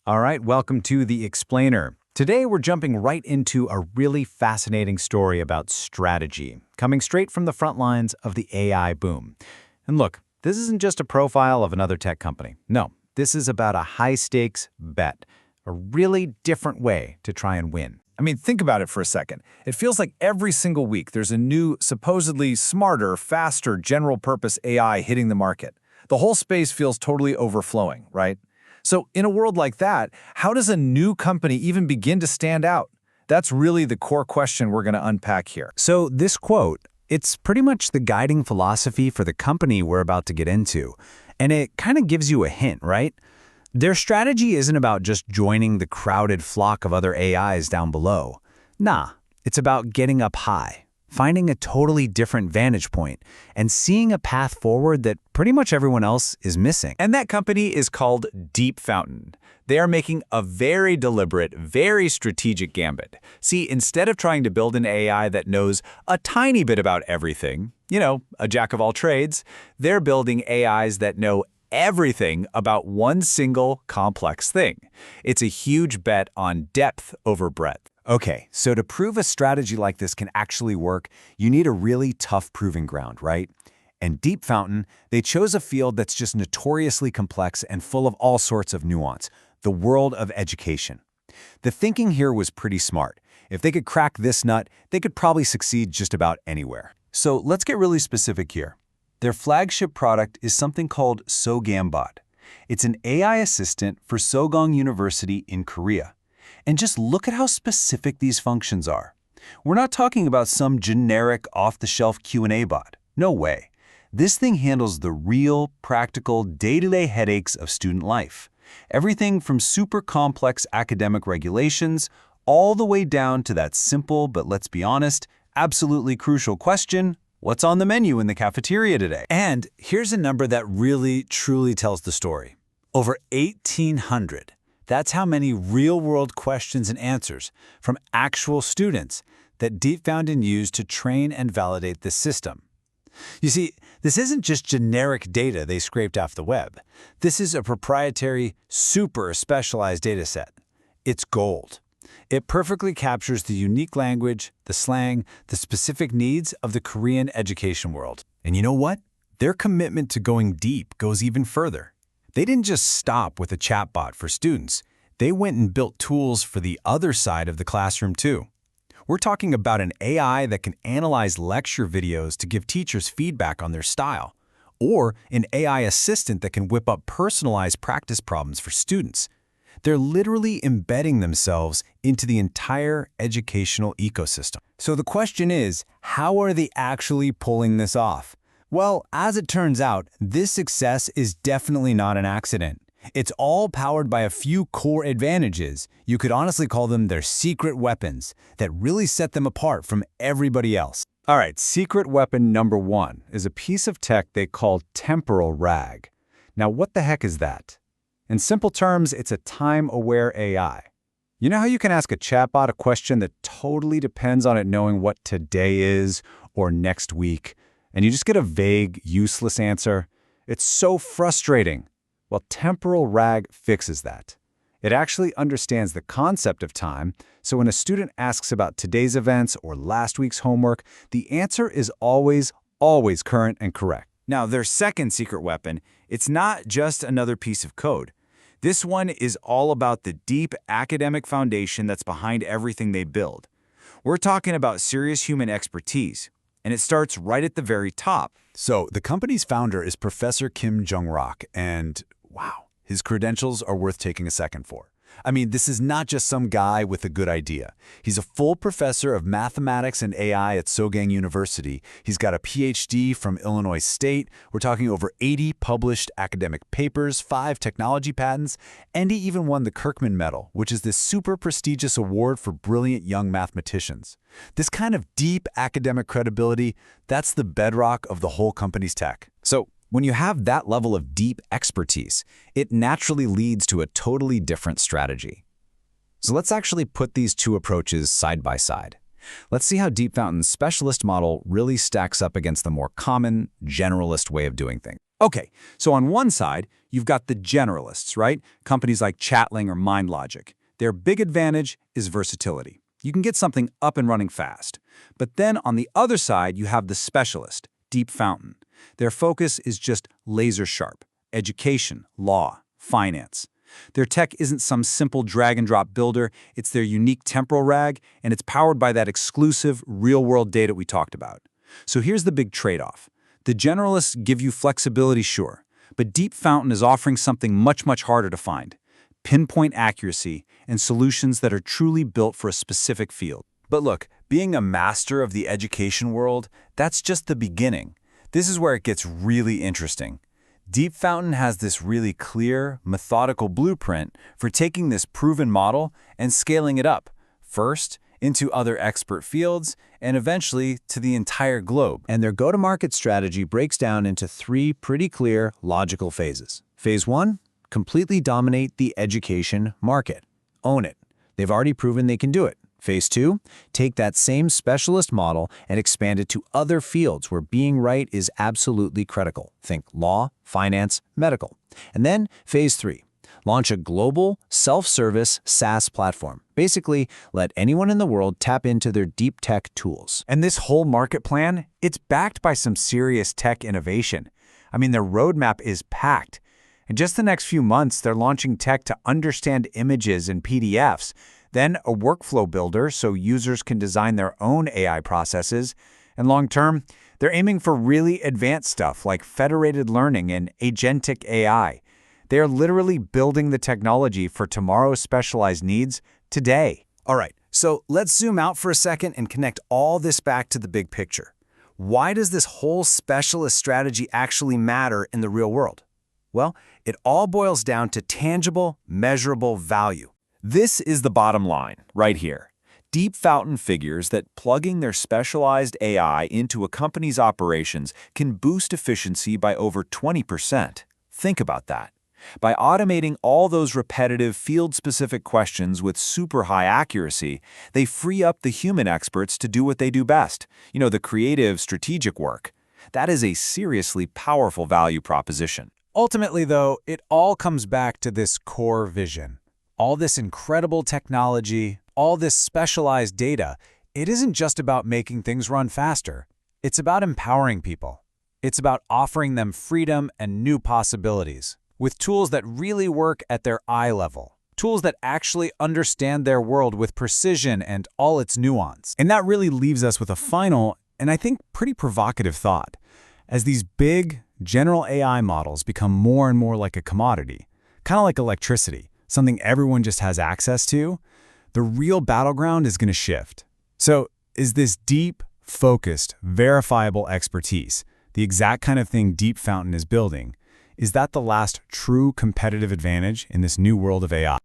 All right, welcome to The Explainer. Today we're jumping right into a really fascinating story about strategy, coming straight from the front lines of the AI boom. And look, this isn't just a profile of another tech company. No, this is about a high-stakes bet, a really different way to try and win. I mean, think about it for a second. It feels like every single week there's a new, supposedly smarter, faster, general-purpose AI hitting the market. The whole space feels totally overflowing, right? So in a world like that, how does a new company even begin to stand out? That's really the core question we're going to unpack here. So this quote, it's pretty much the guiding philosophy for the company we're about to get into. And it kind of gives you a hint, right? Their strategy isn't about just joining the crowded flock of other AIs down below. Nah, it's about getting up high, finding a totally different vantage point, and seeing a path forward that pretty much everyone else is missing. And that company is called 딥파운틴. They are making a very deliberate, very strategic gambit. See, instead of trying to build an AI that knows a tiny bit about everything, a jack of all trades, they're building AIs that know everything about one single complex thing. It's a huge bet on depth over breadth. Okay, so to prove a strategy like this can actually work, you need a really tough proving ground, right? And 딥파운틴, they chose a field that's just notoriously complex and full of all sorts of nuance, the world of education. The thinking here was pretty smart. If they could crack this nut, they could probably succeed just about anywhere. So let's get really specific here. Their flagship product is something called Sogambot. It's an AI assistant for Sogong University in Korea. And just look at how specific these functions are. We're not talking about some generic off-the-shelf Q&A bot. No way. This thing handles the real, practical, day-to-day headaches of student life. Everything from super complex academic regulations all the way down to that simple, but let's be honest, absolutely crucial question, what's on the menu in the cafeteria today? And here's a number that really, truly tells the story. Over 1,800. That's how many real-world questions and answers from actual students that 딥파운틴 used to train and validate this system. You see, this isn't just generic data they scraped off the web. This is a proprietary, super specialized data set. It's gold. It perfectly captures the unique language, the slang, the specific needs of the Korean education world. And you know what? Their commitment to going deep goes even further. They didn't just stop with a chatbot for students. They went and built tools for the other side of the classroom too. We're talking about an AI that can analyze lecture videos to give teachers feedback on their style, or an AI assistant that can whip up personalized practice problems for students. They're literally embedding themselves into the entire educational ecosystem. So the question is, how are they actually pulling this off? Well, as it turns out, this success is definitely not an accident. It's all powered by a few core advantages. You could honestly call them their secret weapons that really set them apart from everybody else. All right, secret weapon number one is a piece of tech they call temporal RAG. Now, what the heck is that? In simple terms, it's a time-aware AI. You know how you can ask a chatbot a question that totally depends on it knowing what today is or next week, and you just get a vague, useless answer? It's so frustrating. Well, temporal RAG fixes that. It actually understands the concept of time, so when a student asks about today's events or last week's homework, the answer is always current and correct. Now, their second secret weapon, it's not just another piece of code. This one is all about the deep academic foundation that's behind everything they build. We're talking about serious human expertise, and it starts right at the very top. So the company's founder is Professor Kim Jung-rak, and wow, his credentials are worth taking a second for. I mean, this is not just some guy with a good idea. He's a full professor of mathematics and AI at Sogong University. He's got a PhD from Illinois State. We're talking over 80 published academic papers, 5 technology patents, and he even won the Kirkman Medal, which is this super prestigious award for brilliant young mathematicians. This kind of deep academic credibility, that's the bedrock of the whole company's tech. So, when you have that level of deep expertise, it naturally leads to a totally different strategy. So let's actually put these two approaches side by side. Let's see how 딥파운틴's specialist model really stacks up against the more common, generalist way of doing things. Okay, so on one side, you've got the generalists, right? Companies like Chatling or MindLogic. Their big advantage is versatility. You can get something up and running fast. But then on the other side, you have the specialist, 딥파운틴. Their focus is just laser sharp. Education, law, finance. Their tech isn't some simple drag-and-drop builder, it's their unique temporal RAG, and it's powered by that exclusive, real-world data we talked about. So here's the big trade-off. The generalists give you flexibility, sure, but 딥파운틴 is offering something much, much harder to find. Pinpoint accuracy and solutions that are truly built for a specific field. But look, being a master of the education world, that's just the beginning. This is where it gets really interesting. 딥파운틴 has this really clear, methodical blueprint for taking this proven model and scaling it up, first into other expert fields, and eventually to the entire globe. And their go-to-market strategy breaks down into 3 pretty clear, logical phases. Phase 1, completely dominate the education market. Own it. They've already proven they can do it. Phase 2, take that same specialist model and expand it to other fields where being right is absolutely critical. Think law, finance, medical. And then Phase 3, launch a global, self-service SaaS platform. Basically, let anyone in the world tap into their deep tech tools. And this whole market plan, it's backed by some serious tech innovation. I mean, their roadmap is packed. In just the next few months, they're launching tech to understand images and PDFs, then a workflow builder so users can design their own AI processes, and long-term, they're aiming for really advanced stuff like federated learning and agentic AI. They are literally building the technology for tomorrow's specialized needs today. All right, so let's zoom out for a second and connect all this back to the big picture. Why does this whole specialist strategy actually matter in the real world? Well, it all boils down to tangible, measurable value. This is the bottom line, right here. 딥파운틴 figures that plugging their specialized AI into a company's operations can boost efficiency by over 20%. Think about that. By automating all those repetitive, field-specific questions with super high accuracy, they free up the human experts to do what they do best, the creative, strategic work. That is a seriously powerful value proposition. Ultimately, though, it all comes back to this core vision. All this incredible technology, all this specialized data, it isn't just about making things run faster. It's about empowering people. It's about offering them freedom and new possibilities, with tools that really work at their eye level. Tools that actually understand their world with precision and all its nuance. And that really leaves us with a final, and I think pretty provocative thought. As these big, general AI models become more and more like a commodity, kind of like electricity, something everyone just has access to, the real battleground is going to shift. So, is this deep, focused, verifiable expertise, the exact kind of thing 딥파운틴 is building, is that the last true competitive advantage in this new world of AI?